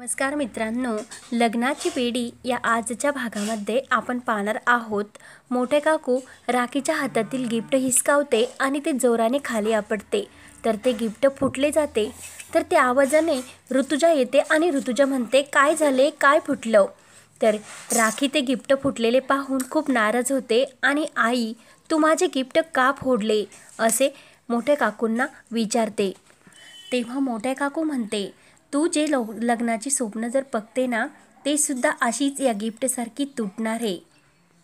नमस्कार मित्रांनो, लग्नाची बेडी या आजच्या भागामध्ये आपण पाहणार आहोत। मोठे काकू राखीच्या हातातील गिफ्ट हिसकावते आणि ते जोराने खाली आपटते, तर ते गिफ्ट फुटले जाते। तर त्या आवाजाने ऋतुजा येते आणि ऋतुजा म्हणते, काय झाले, काय फुटलं? तर राखी ते गिफ्ट फुटलेले पाहून खूप नाराज होते आणि आई, तू माझे गिफ्ट का फोडले, असे मोठ्या काकूंना विचारते। तेव्हा मोठ्या काकू म्हणते, तू जे लग्नाची स्वप्न जर बघते ना, ते सुद्धा अशीच या गिफ्टसारखी तुटणार आहे।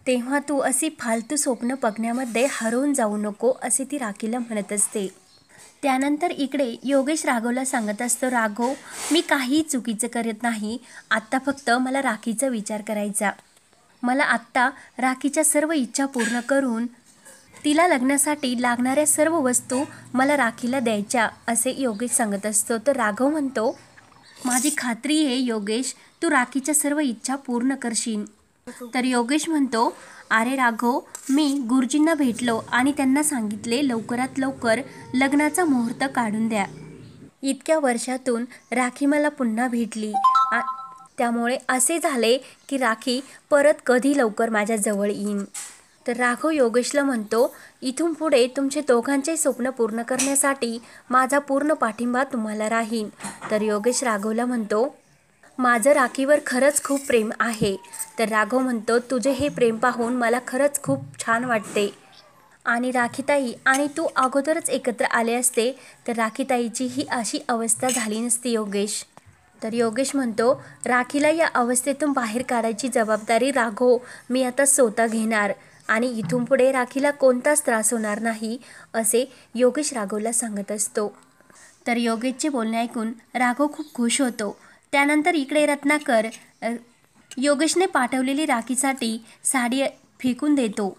तेव्हा तू अशी फालतू स्वप्न बघण्यामध्ये हरवून जाऊ नको, असे ती राखीला म्हणत असते। त्यानंतर इकडे योगेश राघवला सांगत असतो, राघव, मी काही चुकीचं करत नाही, आत्ता फक्त मला राखीचा विचार करायचा। मला आत्ता राखीच्या सर्व इच्छा पूर्ण करून तिला लग्नासाठी लागणाऱ्या सर्व वस्तू मला राखीला द्यायच्या, असे योगेश सांगत असतो। तर राघव म्हणतो, माझी खात्री आहे योगेश, तू राखीच्या सर्व इच्छा पूर्ण करशील। तर योगेश म्हणतो, अरे राघव, मी गुरुजींना भेटलो आणि त्यांना सांगितले लवकरात लवकर लग्नाचा मुहूर्त काढून द्या। इतक्या वर्षातून राखी मला पुन्हा भेटली, त्यामुळे असे झाले की राखी परत कधी लवकर माझ्या जवळ येईन। तर राघव योगेशला म्हणतो, इथून पुढे तुमचे दोघांचे स्वप्न पूर्ण करण्यासाठी माझा पूर्ण पाठिंबा तुम्हाला राहील। तर योगेश राघवला म्हणतो, माझं राखीवर खरंच खूप प्रेम आहे। तर राघव म्हणतो, तुझे हे प्रेम पाहून मला खरंच खूप छान वाटते आणि राखीताई आणि तू अगोदरच एकत्र आले असते तर राखीताईची ही अशी अवस्था झाली नसती योगेश। तर योगेश म्हणतो, राखीला या अवस्थेतून बाहेर काढायची जबाबदारी राघव मी आता स्वतः घेणार आणि इथून पुढे राखीला कोणताच त्रास होणार नाही, असे योगेश राघवला सांगत असतो। तर योगेशचे बोलणे ऐकून राघव खूप खुश होतो। त्यानंतर इकडे रत्नाकर योगेशने पाठवलेली राखीसाठी साडी फेकून देतो।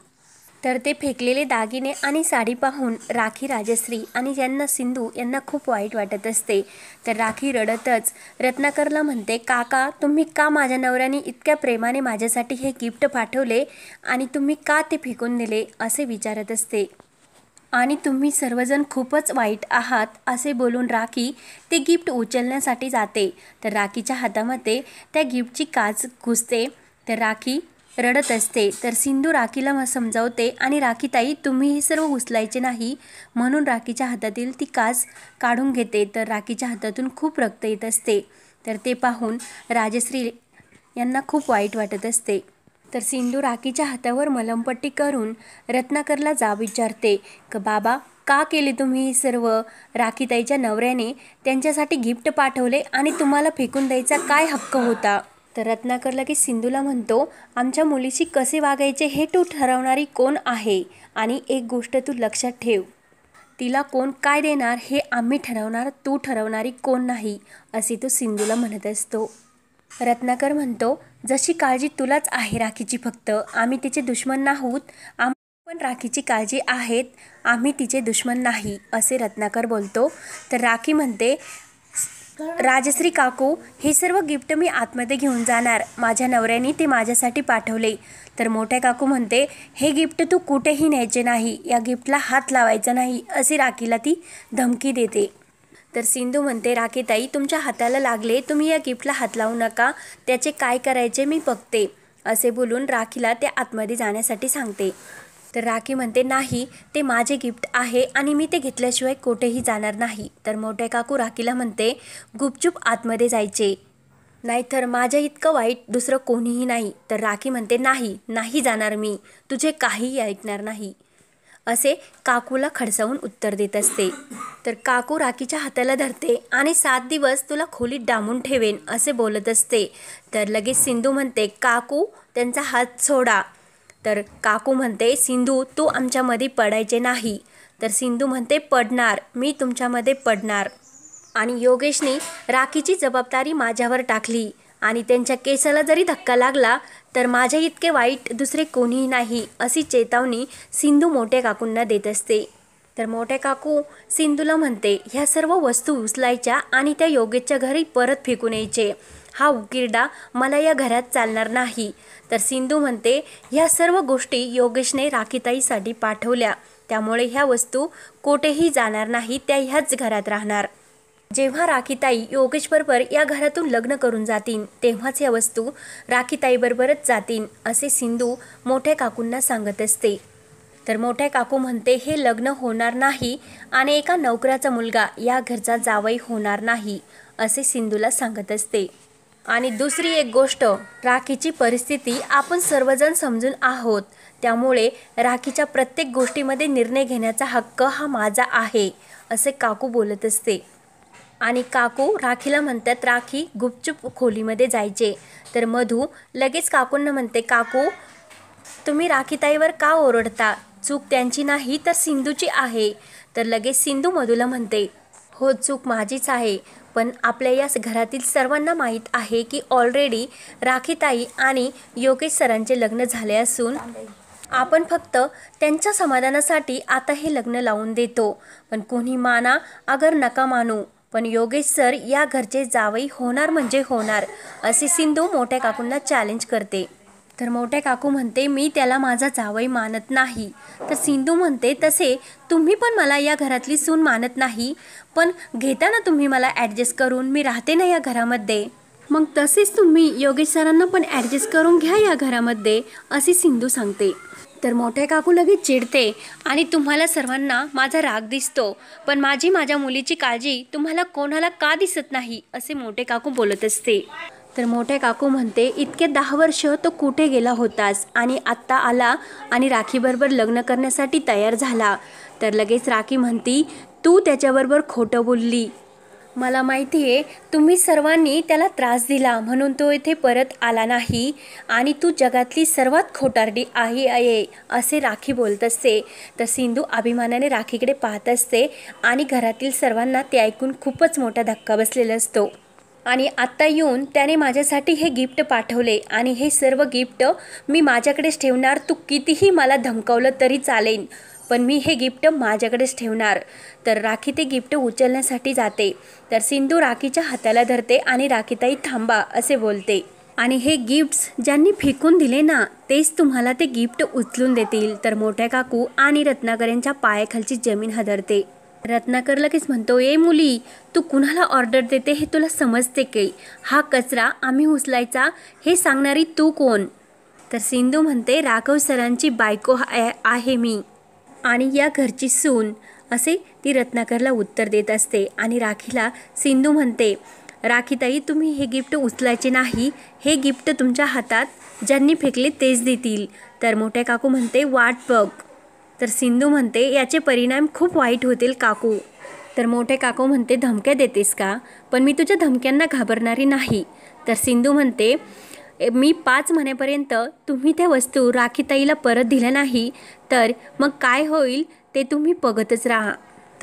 तर ते फेकलेले दागिने आणि साडी पाहून राखी, राजश्री आणि यांना सिंधू यांना खूप वाईट वाटत असते। तर राखी रडतच रत्नाकरला म्हणते, काका, तुम्ही का माझ्या नवऱ्याने इतक्या प्रेमाने माझ्यासाठी हे गिफ्ट पाठवले आणि तुम्ही का ते फेकून दिले, असे विचारत असते आणि तुम्ही सर्वजण खूपच वाईट आहात, असे बोलून राखी ते गिफ्ट उचलण्यासाठी जाते। तर राखीच्या हातामध्ये त्या गिफ्टची काच घुसते, तर राखी रडत असते। तर सिंधू राखीला समजावते आणि राखीताई, तुम्ही हे सर्व उचलायचे नाही, म्हणून राखीच्या हातातील ती काच काढून घेते। तर राखीच्या हातातून खूप रक्त येत असते। तर ते पाहून राजश्री यांना खूप वाईट वाटत असते। तर सिंधू राखीच्या हातावर मलमपट्टी करून रत्नाकरला विचारते, बाबा, का केले तुम्ही हे सर्व? राखीताईच्या नवऱ्याने त्यांच्यासाठी गिफ्ट पाठवले आणि तुम्हाला फेकून द्यायचा काय हक्क होता? तर रत्नाकर लगेच सिंधूला म्हणतो, आमच्या मुलीशी कसे वागायचे हे तू ठरवणारी कोण आहे? आणि एक गोष्ट तू लक्षात ठेव, तिला कोण काय देणार हे आम्ही ठरवणार, तू ठरवणारी कोण नाही, असे तो सिंधूला म्हणत असतो। रत्नाकर म्हणतो, जशी काळजी तुलाच आहे राखीची, फक्त आम्ही तिचे दुश्मन नाहोत, आम्हाला पण राखीची काळजी आहेत, आम्ही तिचे दुश्मन नाही, असे रत्नाकर बोलतो। तर राखी म्हणते, राजश्री काकू, हे सर्व गिफ्ट मी आतमध्ये घेऊन जाणार, माझ्या नवऱ्याने ते माझ्यासाठी पाठवले। तर मोठ्या काकू म्हणते, हे गिफ्ट तू कुठेही न्यायचे नाही, या गिफ्टला हात लावायचा नाही, असे राखीला ती धमकी देते। तर सिंधू म्हणते, राखीताई, तुमच्या हाताला लागले, तुम्ही या गिफ्टला हात लावू नका, त्याचे काय करायचे मी बघते, असे बोलून राखीला ते आतमध्ये जाण्यासाठी सांगते। तर राखी म्हणते, नाही, ते माझे गिफ्ट आहे आणि मी ते घेतल्याशिवाय कुठेही जाणार नाही। तर मोठ्या काकू राखीला म्हणते, गुपचूप आतमध्ये जायचे, नाहीतर माझ्या इतकं वाईट दुसरं कोणीही नाही। तर राखी म्हणते, नाही, नाही जाणार मी, तुझे काहीही ऐकणार नाही, असे काकूला खडसावून उत्तर देत असते। तर काकू राखीच्या हाताला धरते आणि 7 दिवस तुला खोलीत डांबून ठेवेन, असे बोलत असते। तर लगेच सिंधू म्हणते, काकू, त्यांचा हात सोडा। तर काकू म्हणते, सिंधू, तू आमच्यामध्ये पडायचे नाही। तर सिंधू म्हणते, पडणार, मी तुमच्यामध्ये पडणार आणि योगेशने राखीची जबाबदारी माझ्यावर टाकली आणि त्यांच्या केसाला जरी धक्का लागला तर माझ्या इतके वाईट दुसरे कोणीही नाही, अशी चेतावणी सिंधू मोठ्या काकूंना देत असते। तर मोठ्या काकू सिंधूला म्हणते, ह्या सर्व वस्तू उचलायच्या आणि त्या योगेशच्या घरी परत फेकून यायचे, हा उकिरडा मला या घरात चालणार नाही। तर सिंधू म्हणते, ह्या सर्व गोष्टी योगेशने राखीताईसाठी पाठवल्या, त्यामुळे ह्या वस्तू कोठेही जाणार नाही, त्या ह्याच घरात राहणार। जेव्हा राखीताई योगेशबरोबर या घरातून लग्न करून जातील तेव्हाच या वस्तू राखीताईबरोबरच जातील असे सिंधू मोठ्या काकूंना सांगत असते. तर मोठ्या काकू म्हणते हे लग्न होणार नाही आणि एका नोकराचा मुलगा या घरचा जावई होणार नाही असे सिंधूला सांगत असते. आणि दुसरी एक गोष्ट, राखीची परिस्थिती आपण सर्वजण समजून आहोत, त्यामुळे राखीच्या प्रत्येक गोष्टीमध्ये निर्णय घेण्याचा हक्क हा माझा आहे असे काकू बोलत असते. आणि काकू राखीला म्हणतात राखी गुपचूप खोलीमध्ये जायचे. तर मधू लगेच काकूंना म्हणते काकू तुम्ही राखीताईवर का ओरडता, चूक त्यांची नाही तर सिंधूची आहे. तर लगेच सिंधू मधूला म्हणते हो चूक माझीच आहे, पण आपल्या या घरातील सर्वांना माहीत आहे की ऑलरेडी राखीताई आणि योगेश सरांचे लग्न झाले असून आपण फक्त त्यांच्या समाधानासाठी आता हे लग्न लावून देतो. पण कोणी माना अगर नका मानू, पण योगेश सर या घरचे जावई होणार म्हणजे होणार असे सिंधू मोठ्या काकूंना चॅलेंज करते. तर मोठ्या काकू म्हणते मी त्याला माझा जावई मानत नाही. तर सिंधू म्हणते तसे तुम्ही पण मला या घरातली सून मानत नाही, पण घेता ना तुम्ही मला ॲडजस्ट करून, मी राहते ना या घरामध्ये, मग तसेच तुम्ही योगेश सरांना पण ॲडजस्ट करून घ्या या घरामध्ये असे सिंधू सांगते. तर मोठ्या काकू लगेच चिडते आणि तुम्हाला सर्वांना माझा राग दिसतो, पण माझ्या मुलीची काळजी तुम्हाला कोणाला का दिसत नाही असे मोठे काकू बोलत असते. तर मोठ्या काकू म्हणते इतके 10 वर्ष तो कुठे गेला होतास आणि आत्ता आला आणि राखीबरोबर लग्न करण्यासाठी तयार झाला. तर लगेच राखी म्हणती तू त्याच्याबरोबर खोटं बोलली, मला माहिती आहे तुम्ही सर्वांनी त्याला त्रास दिला म्हणून तो इथे परत आला नाही आणि तू जगातली सर्वात खोटारडी आहे असे राखी बोलत असते. तर सिंधू अभिमानाने राखीकडे पाहत असते आणि घरातील सर्वांना ते ऐकून खूपच मोठा धक्का बसलेला असतो. आणि आत्ता येऊन त्याने माझ्यासाठी हे गिफ्ट पाठवले आणि हे सर्व गिफ्ट मी माझ्याकडेच ठेवणार, तू कितीही मला धमकावलं तरी चालेल पण मी हे गिफ्ट माझ्याकडेच ठेवणार. तर राखी ते गिफ्ट उचलण्यासाठी जाते. तर सिंधू राखीच्या हाताला धरते आणि राखीताई थांबा असे बोलते. आणि हे गिफ्ट्स ज्यांनी फेकून दिले ना तेच तुम्हाला ते गिफ्ट उचलून देतील. तर मोठ्या काकू आणि रत्नाकर यांच्या पायाखालची जमीन हादरते. रत्नाकर लगेच म्हणतो ए मुली तू कुणाला ऑर्डर देते हे तुला समजते की, हा कचरा आम्ही उचलायचा हे सांगणारी तू कोण. तर सिंधू म्हणते राघव सरांची बायको आहे मी आणि या घरची सून असे ती रत्नाकरला उत्तर देत असते. आणि राखीला सिंधू म्हणते राखीताई तुम्ही हे गिफ्ट उचलायचे नाही, हे गिफ्ट तुमच्या हातात ज्यांनी फेकले तेच देतील. तर मोठ्या काकू म्हणते वाट बघ. तर सिंधू म्हणते याचे परिणाम खूप वाईट होतील काकू. तर मोठे काकू म्हणते धमक्या देतेस का, पण मी तुझ्या धमक्यांना घाबरणारी नाही. तर सिंधू म्हणते मी 5 महिन्यापर्यंत तुम्ही त्या वस्तू राखीताईला परत दिल्या नाही तर मग काय होईल ते तुम्ही बघतच राहा.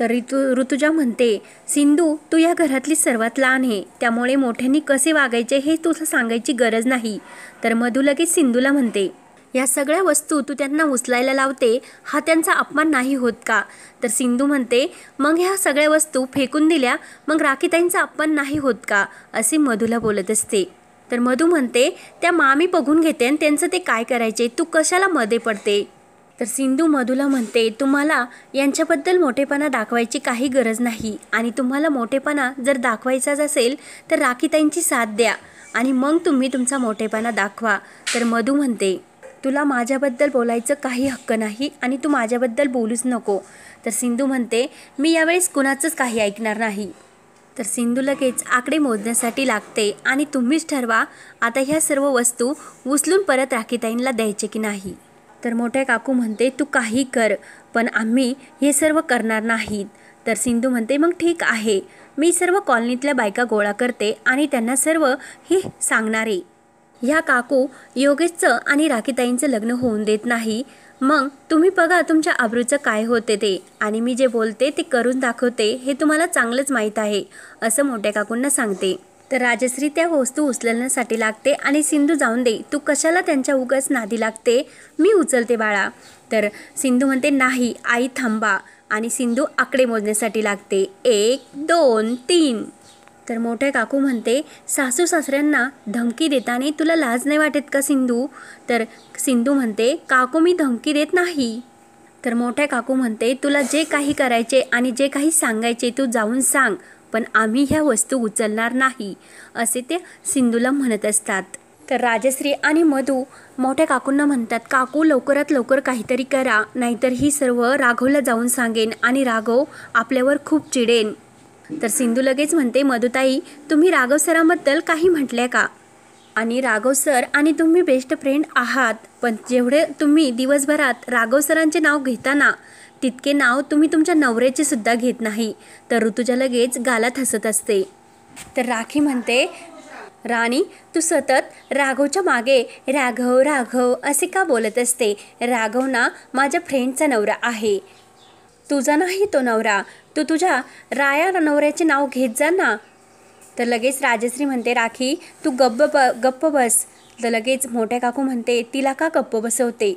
तर ऋतुजा म्हणते सिंधू तू या घरातली सर्वात लहान आहे, त्यामुळे मोठ्यांनी कसे वागायचे हे तुला सांगायची गरज नाही. तर मधू लगेच सिंधूला म्हणते या सगळ्या वस्तू तू त्यांना उचलायला लावते, हा त्यांचा अपमान नाही होत का. तर सिंधू म्हणते मग ह्या सगळ्या वस्तू फेकून दिल्या मग राखीताईंचा अपमान नाही होत का असे मधूला बोलत असते. तर मधू म्हणते त्या मामी बघून घेते आणि त्यांचं ते काय करायचे, तू कशाला मध्ये पडते. तर सिंधू मधूला म्हणते तुम्हाला यांच्याबद्दल मोठेपणा दाखवायची काही गरज नाही आणि तुम्हाला मोठेपणा जर दाखवायचाच असेल तर राखीताईंची साथ द्या आणि मग तुम्ही तुमचा मोठेपणा दाखवा. तर मधू म्हणते तुला माझ्याबद्दल बोलायचं काही हक्क नाही आणि तू माझ्याबद्दल बोलूच नको. तर सिंधू म्हणते मी यावेळेस कुणाचंच काही ऐकणार नाही. तर सिंधू लगेच आकडे मोजण्यासाठी लागते आणि तुम्हीच ठरवा आता ह्या सर्व वस्तू उचलून परत राखीताईंना द्यायचे की नाही. तर मोठ्या काकू म्हणते तू काही कर पण आम्ही हे सर्व करणार नाहीत. तर सिंधू म्हणते मग ठीक आहे, मी सर्व कॉलनीतल्या बायका गोळा करते आणि त्यांना सर्व हे सांगणारे. ह्या काकू योगेशचं आणि राखीताईंचं लग्न होऊन देत नाही, मग तुम्ही बघा तुमच्या आबरूचं काय होते ते, आणि मी जे बोलते ते करून दाखवते हे तुम्हाला चांगलंच माहीत आहे असं मोठ्या काकूंना सांगते. तर राजश्री त्या वस्तू उचलण्यासाठी लागते आणि सिंधू जाऊन दे, तू कशाला त्यांच्या उगाच नादी लागते, मी उचलते बाळा. तर सिंधू म्हणते नाही आई थांबा आणि सिंधू आकडे मोजण्यासाठी लागते 1 2 3. तर मोठ्या काकू म्हणते सासू सासऱ्यांना धमकी देताना तुला लाज नाही वाटत का सिंधू. तर सिंधू म्हणते काकू मी धमकी देत नाही. तर मोठ्या काकू म्हणते तुला जे काही करायचे आणि जे काही सांगायचे तू जाऊन सांग, पण आम्ही ह्या वस्तू उचलणार नाही, असे ते सिंधूला म्हणत असतात. तर राजश्री आणि मधू मोठ्या काकूंना म्हणतात, काकू लवकरात लवकर काहीतरी करा, नाहीतर ही सर्व राघवला जाऊन सांगेन आणि राघव आपल्यावर खूप चिडेन. तर सिंधू लगेच म्हणते, मधुताई तुम्ही राघव सरांबद्दल काही म्हटले का? आणि राघव सर आणि तुम्ही बेस्ट फ्रेंड आहात, पण जेवढे तुम्ही दिवसभरात राघव सरांचे नाव घेता ना, तितके नाव तुम्ही तुमच्या नवऱ्याचे सुद्धा घेत नाही. तर ऋतुजा लगेच गालात हसत असते. तर राखी म्हणते, राणी तू सतत राघवच्या मागे राघव राघव असे का बोलत असते? राघव ना माझ्या फ्रेंडचा नवरा आहे, तुझा नाही तो नवरा. तू तुझ्या राया नवऱ्याचे नाव घेत जा ना. तर लगेच राजश्री म्हणते, राखी तू गप्प बस. तर लगेच मोठ्या काकू म्हणते, तिला का गप्प बसवते?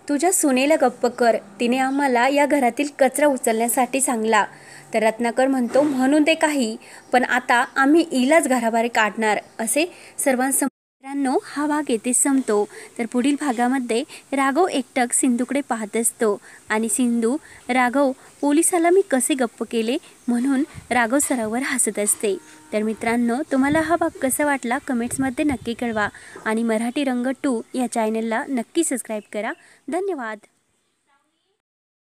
तुझ्या सुनेला गप्प कर, तिने आम्हाला या घरातील कचरा उचलण्यासाठी सांगला. तर रत्नाकर म्हणतो, म्हणून ते काही, पण आता आम्ही इलाच घराबाहेर काढणार. असे सर्वांसमोर हा भाग येथे संपतो. तर पुढील भागामध्ये राघव एकटक सिंधूकडे पाहत असतो आणि सिंधू राघव पोलिसाला मी कसे गप्प केले म्हणून राघव सरावर हसत असते. तर मित्रांनो, तुम्हाला हा भाग कसा वाटला कमेंट्समध्ये नक्की कळवा आणि मराठी रंग 2 या चॅनलला नक्की सबस्क्राईब करा. धन्यवाद.